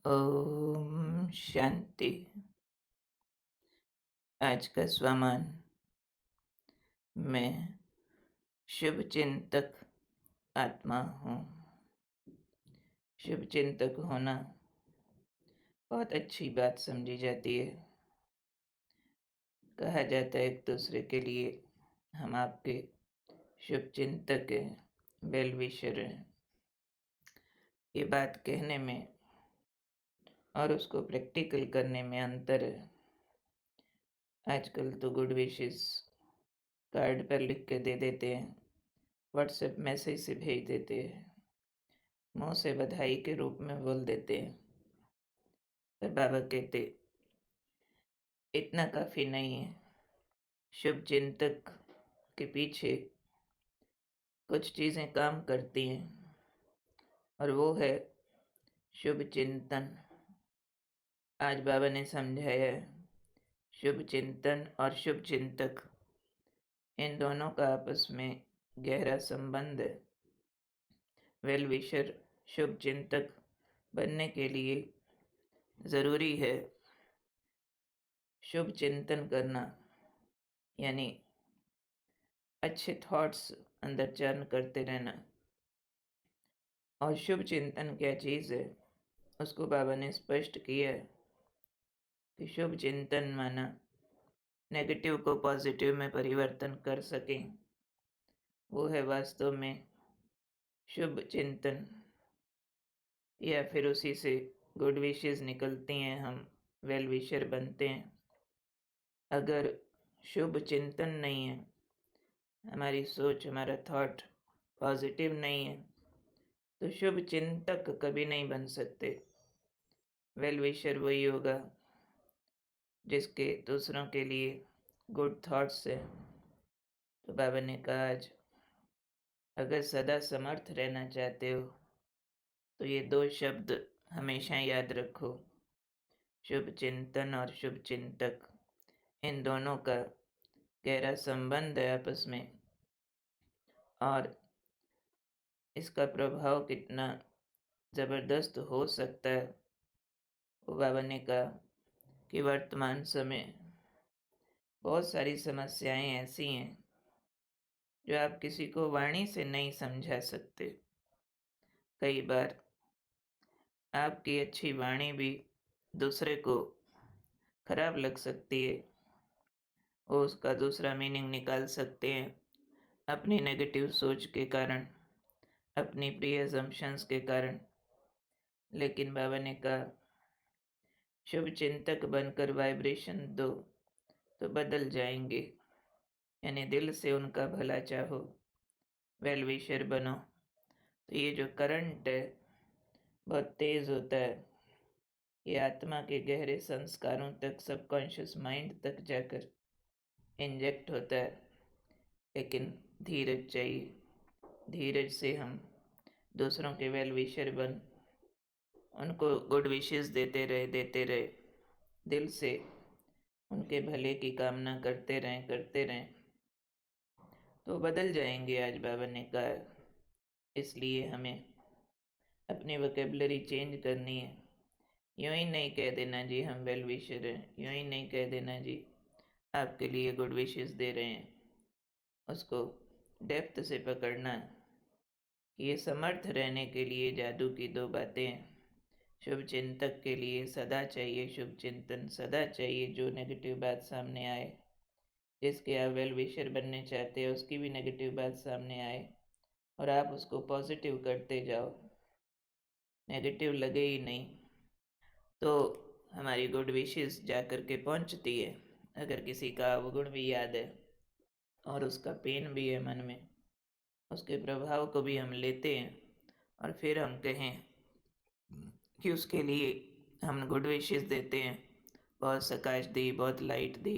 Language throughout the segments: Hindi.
ओम शांति। आज का स्वमान। मैं शुभ चिंतक आत्मा हूँ। शुभ चिंतक होना बहुत अच्छी बात समझी जाती है। कहा जाता है एक दूसरे के लिए हम आपके शुभ चिंतक हैं, वेल विशर हैं। ये बात कहने में और उसको प्रैक्टिकल करने में अंतर है। आजकल तो गुड विशेस कार्ड पर लिख के दे देते हैं, व्हाट्सएप मैसेज से भेज देते हैं, मुंह से बधाई के रूप में बोल देते हैं। पर बाबा कहते इतना काफी नहीं है। शुभ चिंतक के पीछे कुछ चीजें काम करती हैं और वो है शुभ चिंतन। आज बाबा ने समझाया शुभ चिंतन और शुभ चिंतक, इन दोनों का आपस में गहरा संबंध है। वेल विशर शुभ चिंतक बनने के लिए जरूरी है शुभ चिंतन करना, यानी अच्छे थॉट्स अंदर चर्न करते रहना। और शुभ चिंतन क्या चीज़ है उसको बाबा ने स्पष्ट किया है कि शुभ चिंतन माना नेगेटिव को पॉजिटिव में परिवर्तन कर सकें, वो है वास्तव में शुभ चिंतन। या फिर उसी से गुड विशेस निकलती हैं, हम वेल विशर बनते हैं। अगर शुभ चिंतन नहीं है, हमारी सोच हमारा थॉट पॉजिटिव नहीं है, तो शुभ चिंतक कभी नहीं बन सकते। वेल विशर वही होगा जिसके दूसरों के लिए गुड थॉट्स है। तो बाबा ने कहा आज अगर सदा समर्थ रहना चाहते हो तो ये दो शब्द हमेशा याद रखो, शुभ चिंतन और शुभ चिंतक। इन दोनों का गहरा संबंध है आपस में, और इसका प्रभाव कितना जबरदस्त हो सकता है वो बाबा ने कहा कि वर्तमान समय बहुत सारी समस्याएं ऐसी हैं जो आप किसी को वाणी से नहीं समझा सकते। कई बार आपकी अच्छी वाणी भी दूसरे को खराब लग सकती है, वो उसका दूसरा मीनिंग निकाल सकते हैं अपनी नेगेटिव सोच के कारण, अपनी प्री अजम्पशंस के कारण। लेकिन बाबा ने कहा शुभ चिंतक बनकर वाइब्रेशन दो तो बदल जाएंगे, यानी दिल से उनका भला चाहो, वेल विशर बनो। तो ये जो करंट है बहुत तेज होता है, ये आत्मा के गहरे संस्कारों तक, सबकॉन्शियस माइंड तक जाकर इंजेक्ट होता है। लेकिन धीरज चाहिए। धीरज से हम दूसरों के वेल विशर बन उनको गुड विशेस देते रहे, दिल से उनके भले की कामना करते रहें तो बदल जाएंगे, आज बाबा ने कहा। इसलिए हमें अपनी वोकेबलरी चेंज करनी है। यूं ही नहीं कह देना जी हम वेल विशर हैं, यूं ही नहीं कह देना जी आपके लिए गुड विशेस दे रहे हैं। उसको डेप्थ से पकड़ना है कि ये समर्थ रहने के लिए जादू की दो बातें हैं। शुभ चिंतक के लिए सदा चाहिए शुभ चिंतन, सदा चाहिए जो नेगेटिव बात सामने आए, जिसके आप वेल विशर बनने चाहते हैं उसकी भी नेगेटिव बात सामने आए और आप उसको पॉजिटिव करते जाओ, नेगेटिव लगे ही नहीं, तो हमारी गुड विशेस जा कर के पहुंचती है। अगर किसी का अवगुण भी याद है और उसका पेन भी है मन में, उसके प्रभाव को भी हम लेते हैं और फिर हम कहें कि उसके लिए हम गुड विशेस देते हैं, बहुत सकाश दी, बहुत लाइट दी,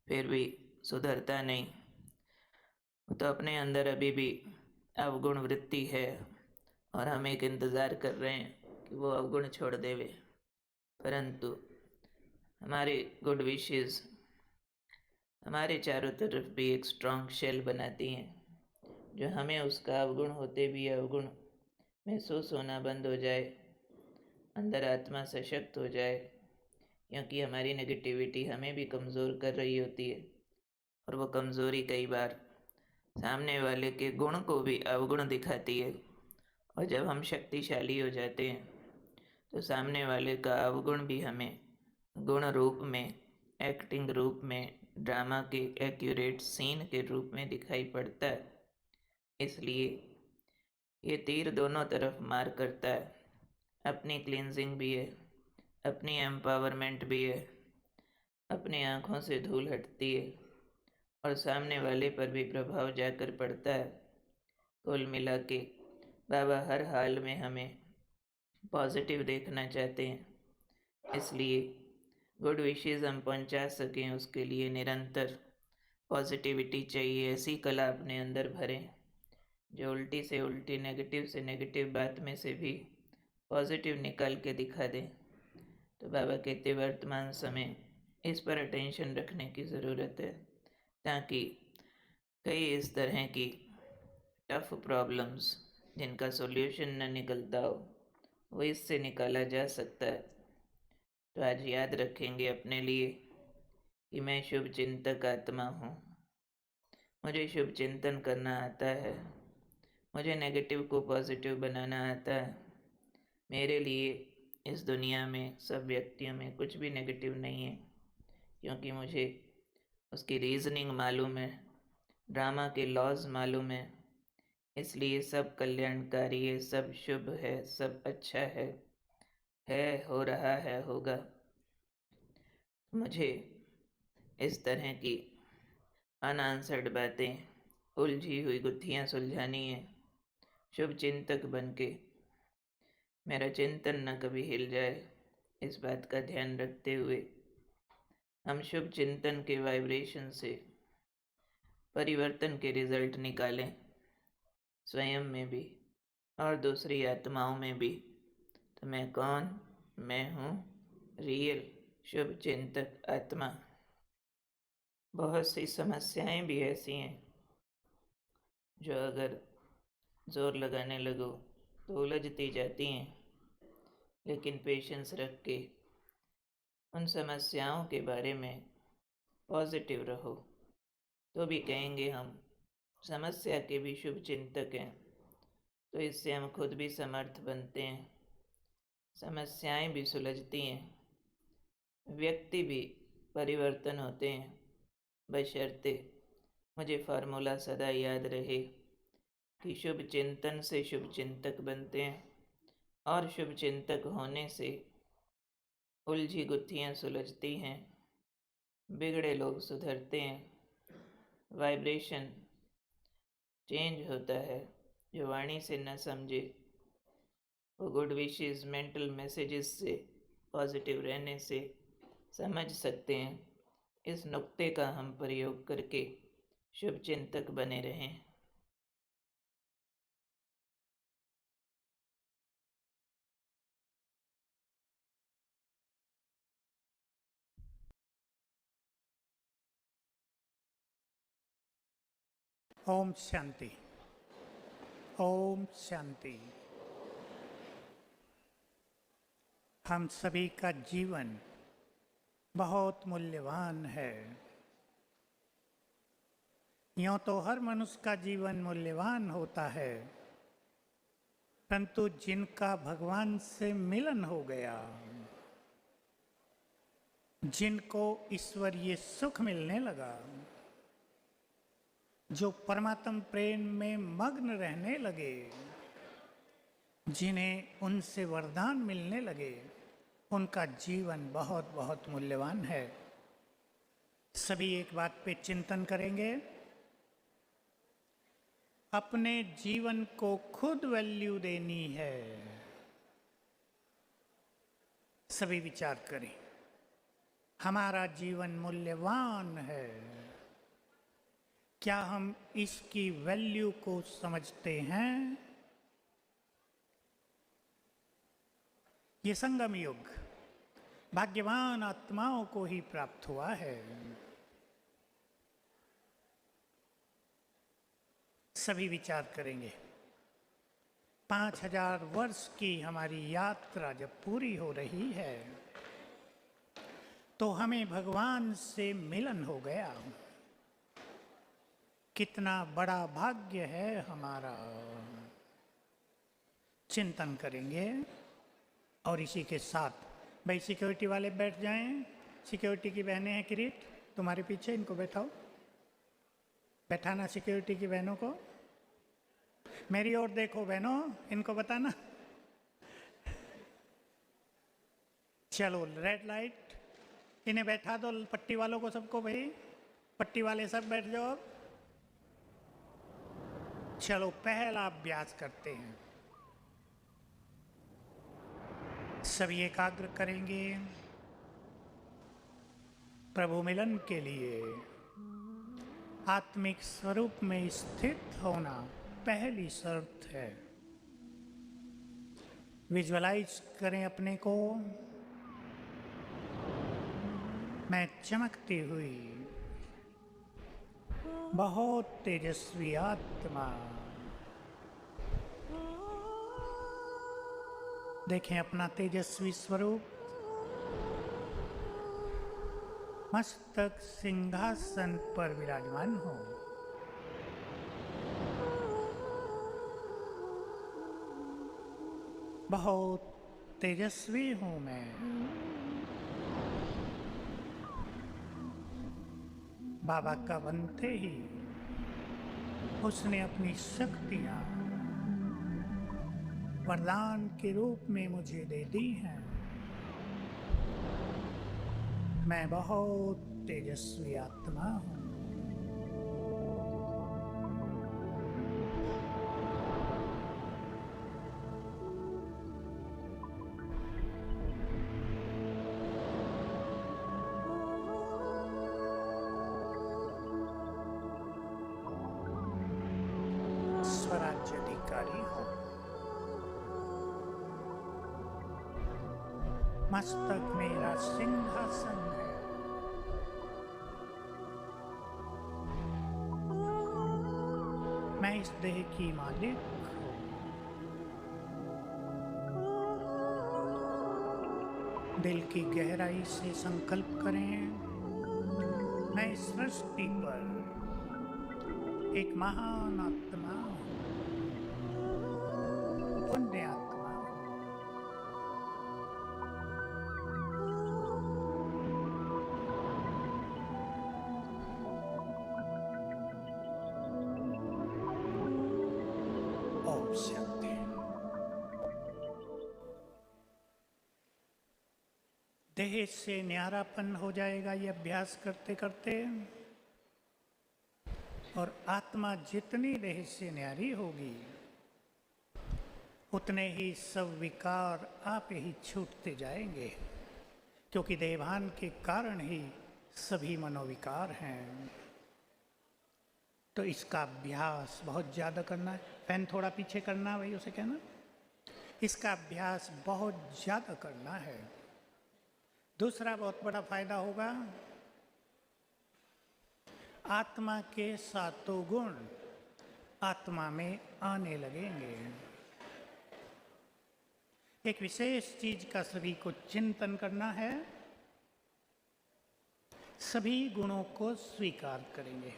फिर भी सुधरता नहीं, तो अपने अंदर अभी भी अवगुण वृत्ति है और हम एक इंतज़ार कर रहे हैं कि वो अवगुण छोड़ देवे। परंतु हमारे गुड विशेस हमारे चारों तरफ भी एक स्ट्रॉन्ग शेल बनाती हैं, जो हमें उसका अवगुण होते भी अवगुण महसूस होना बंद हो जाए अंदर आत्मा सशक्त हो जाए, क्योंकि हमारी नेगेटिविटी हमें भी कमज़ोर कर रही होती है और वो कमज़ोरी कई बार सामने वाले के गुण को भी अवगुण दिखाती है। और जब हम शक्तिशाली हो जाते हैं तो सामने वाले का अवगुण भी हमें गुण रूप में, एक्टिंग रूप में, ड्रामा के एक्यूरेट सीन के रूप में दिखाई पड़ता है। इसलिए ये तीर दोनों तरफ मार करता है। अपनी क्लींजिंग भी है, अपनी एम्पावरमेंट भी है, अपनी आँखों से धूल हटती है और सामने वाले पर भी प्रभाव जाकर पड़ता है। कुल मिला के बाबा हर हाल में हमें पॉजिटिव देखना चाहते हैं, इसलिए गुड विशेज़ हम पहुंचा सकें उसके लिए निरंतर पॉजिटिविटी चाहिए। ऐसी कला अपने अंदर भरें जो उल्टी से उल्टी, नेगेटिव से नेगेटिव बात में से भी पॉजिटिव निकाल के दिखा दें। तो बाबा कहते वर्तमान समय इस पर अटेंशन रखने की ज़रूरत है, ताकि कई इस तरह की टफ प्रॉब्लम्स जिनका सॉल्यूशन न निकलता हो वो इससे निकाला जा सकता है। तो आज याद रखेंगे अपने लिए कि मैं शुभ चिंतक आत्मा हूँ, मुझे शुभ चिंतन करना आता है, मुझे नेगेटिव को पॉजिटिव बनाना आता है। मेरे लिए इस दुनिया में सब व्यक्तियों में कुछ भी नेगेटिव नहीं है, क्योंकि मुझे उसकी रीजनिंग मालूम है, ड्रामा के लॉज मालूम है। इसलिए सब कल्याणकारी है, सब शुभ है, सब अच्छा है, हो रहा है, होगा। मुझे इस तरह की अनआंसर्ड बातें, उलझी हुई गुत्थियाँ सुलझानी है। शुभ चिंतक बन के मेरा चिंतन न कभी हिल जाए, इस बात का ध्यान रखते हुए हम शुभ चिंतन के वाइब्रेशन से परिवर्तन के रिजल्ट निकालें, स्वयं में भी और दूसरी आत्माओं में भी। तो मैं कौन? मैं हूँ रियल शुभ चिंतक आत्मा। बहुत सी समस्याएं भी ऐसी हैं जो अगर जोर लगाने लगो तो उलझती जाती हैं, लेकिन पेशेंस रख के उन समस्याओं के बारे में पॉजिटिव रहो तो भी कहेंगे हम समस्या के भी शुभ चिंतक हैं। तो इससे हम खुद भी समर्थ बनते हैं, समस्याएं भी सुलझती हैं, व्यक्ति भी परिवर्तन होते हैं, बशर्ते मुझे फार्मूला सदा याद रहे कि शुभ चिंतन से शुभ चिंतक बनते हैं और शुभ चिंतक होने से उलझी गुत्थियाँ सुलझती हैं, बिगड़े लोग सुधरते हैं, वाइब्रेशन चेंज होता है। जो वाणी से न समझे वो गुड विशेस, मेंटल मैसेजेस से, पॉजिटिव रहने से समझ सकते हैं। इस नुक्ते का हम प्रयोग करके शुभ चिंतक बने रहें। ओम शांति। ओम शांति। हम सभी का जीवन बहुत मूल्यवान है। यूं तो हर मनुष्य का जीवन मूल्यवान होता है, परंतु जिनका भगवान से मिलन हो गया, जिनको ईश्वरीय सुख मिलने लगा, जो परमात्म प्रेम में मग्न रहने लगे, जिन्हें उनसे वरदान मिलने लगे, उनका जीवन बहुत बहुत मूल्यवान है। सभी एक बात पे चिंतन करेंगे, अपने जीवन को खुद वैल्यू देनी है। सभी विचार करें, हमारा जीवन मूल्यवान है, क्या हम इसकी वैल्यू को समझते हैं? ये संगम युग भाग्यवान आत्माओं को ही प्राप्त हुआ है। सभी विचार करेंगे, 5000 वर्ष की हमारी यात्रा जब पूरी हो रही है तो हमें भगवान से मिलन हो गया। कितना बड़ा भाग्य है हमारा। चिंतन करेंगे और इसी के साथ भाई सिक्योरिटी वाले बैठ जाएं। सिक्योरिटी की बहनें हैं किरीट तुम्हारे पीछे, इनको बैठाओ, बैठाना सिक्योरिटी की बहनों को। मेरी ओर देखो बहनों, इनको बताना। चलो रेड लाइट, इन्हें बैठा दो, पट्टी वालों को सबको, भाई पट्टी वाले सब बैठ जाओ। चलो पहला अभ्यास करते हैं। सभी एकाग्र करेंगे। प्रभु मिलन के लिए आत्मिक स्वरूप में स्थित होना पहली शर्त है। विजुअलाइज करें अपने को, मैं चमकती हुई बहुत तेजस्वी आत्मा। देखें अपना तेजस्वी स्वरूप। मस्तक सिंहासन पर विराजमान हो। बहुत तेजस्वी हूं मैं। बाबा का बनते ही उसने अपनी शक्तियां वरदान के रूप में मुझे दे दी हैं। मैं बहुत तेजस्वी आत्मा हूं। स्वराज्य अधिकारी हूं। मस्तक मेरा सिंहासन है। मैं इस देह की मालिक हूं। दिल की गहराई से संकल्प करें, मैं इस सृष्टि पर एक महान आत्मा हूं, पुण्य आत्मा हूं। ओम शांति। देह से न्यारापन हो जाएगा ये अभ्यास करते करते, और आत्मा जितनी देह से न्यारी होगी उतने ही सब विकार आप ही छूटते जाएंगे, क्योंकि देहभान के कारण ही सभी मनोविकार हैं। तो इसका अभ्यास बहुत ज़्यादा करना है। फैन थोड़ा पीछे करना, भाई उसे कहना। इसका अभ्यास बहुत ज़्यादा करना है। दूसरा बहुत बड़ा फायदा होगा, आत्मा के सातों गुण आत्मा में आने लगेंगे। एक विशेष चीज का सभी को चिंतन करना है। सभी गुणों को स्वीकार करेंगे।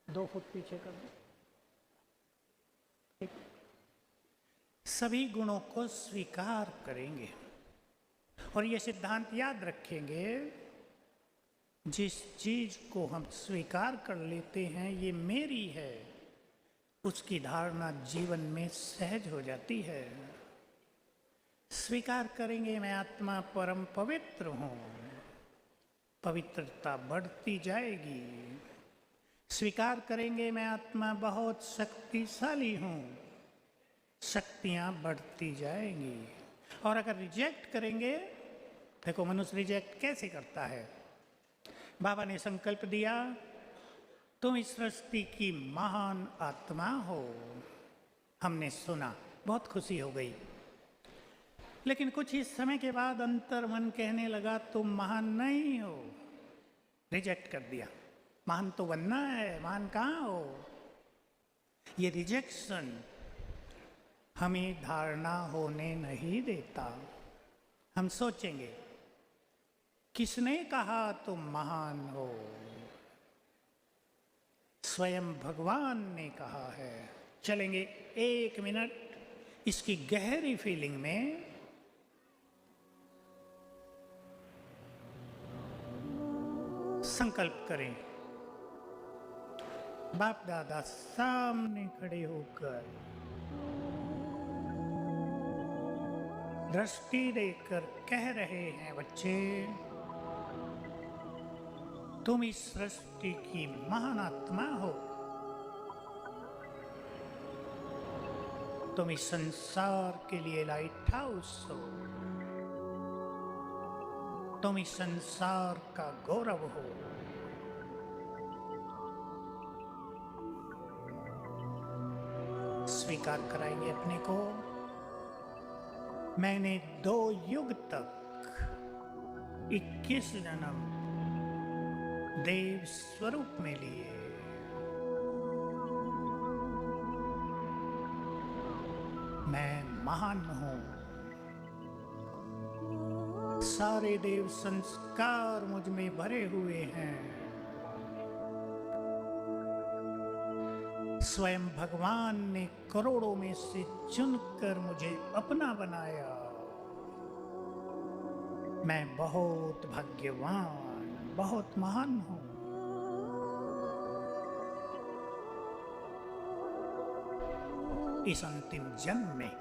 2 फुट पीछे कर दो। ठीक। सभी गुणों को स्वीकार करेंगे और ये सिद्धांत याद रखेंगे, जिस चीज को हम स्वीकार कर लेते हैं ये मेरी है, उसकी धारणा जीवन में सहज हो जाती है। स्वीकार करेंगे मैं आत्मा परम पवित्र हूं, पवित्रता बढ़ती जाएगी। स्वीकार करेंगे मैं आत्मा बहुत शक्तिशाली हूं, शक्तियां बढ़ती जाएंगी। और अगर रिजेक्ट करेंगे, देखो मनुष्य रिजेक्ट कैसे करता है। बाबा ने संकल्प दिया, तुम इस सृष्टि की महान आत्मा हो। हमने सुना, बहुत खुशी हो गई। लेकिन कुछ ही समय के बाद अंतर्मन कहने लगा, तुम महान नहीं हो। रिजेक्ट कर दिया। महान तो बनना है, महान कहाँ हो। ये रिजेक्शन हमें धारणा होने नहीं देता। हम सोचेंगे किसने कहा तुम महान हो? स्वयं भगवान ने कहा है। चलेंगे 1 मिनट इसकी गहरी फीलिंग में। संकल्प करें, बाप दादा सामने खड़े होकर दृष्टि देकर कह रहे हैं, बच्चे तुम इस सृष्टि की महान आत्मा हो। तुम इस संसार के लिए लाइट हाउस हो। तुम इस संसार का गौरव हो। स्वीकार कराएंगे अपने को। मैंने 2 युग तक 21 जन्म देव स्वरूप में लिए। मैं महान हूं। सारे देव संस्कार मुझ में भरे हुए हैं। स्वयं भगवान ने करोड़ों में से चुनकर मुझे अपना बनाया। मैं बहुत भाग्यवान, बहुत महान हूं। इस अंतिम जन्म में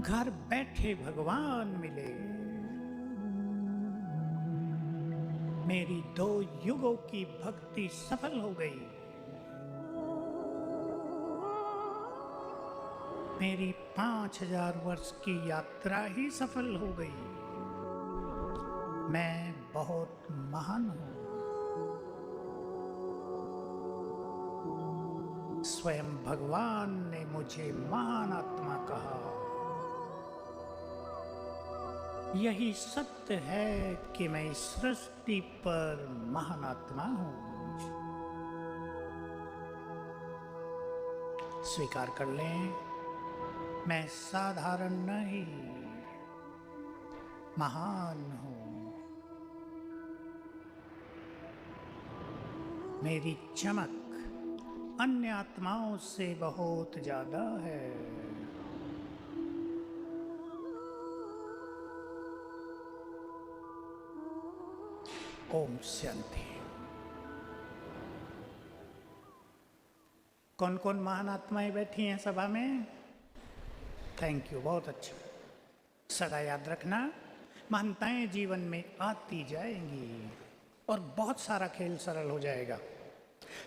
घर बैठे भगवान मिले। मेरी 2 युगों की भक्ति सफल हो गई। मेरी 5000 वर्ष की यात्रा ही सफल हो गई। मैं बहुत महान हूं। स्वयं भगवान ने मुझे महान आत्मा कहा। यही सत्य है कि मैं इस सृष्टि पर महान आत्मा हूं। स्वीकार कर लें, मैं साधारण नहीं, महान हूं। मेरी चमक अन्य आत्माओं से बहुत ज्यादा है। ओम शांति। कौन कौन महान आत्माएं बैठी हैं सभा में? थैंक यू, बहुत अच्छा। सदा याद रखना, महानताएं जीवन में आती जाएंगी और बहुत सारा खेल सरल हो जाएगा।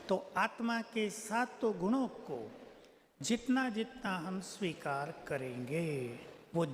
तो आत्मा के 7 गुणों को जितना जितना हम स्वीकार करेंगे वो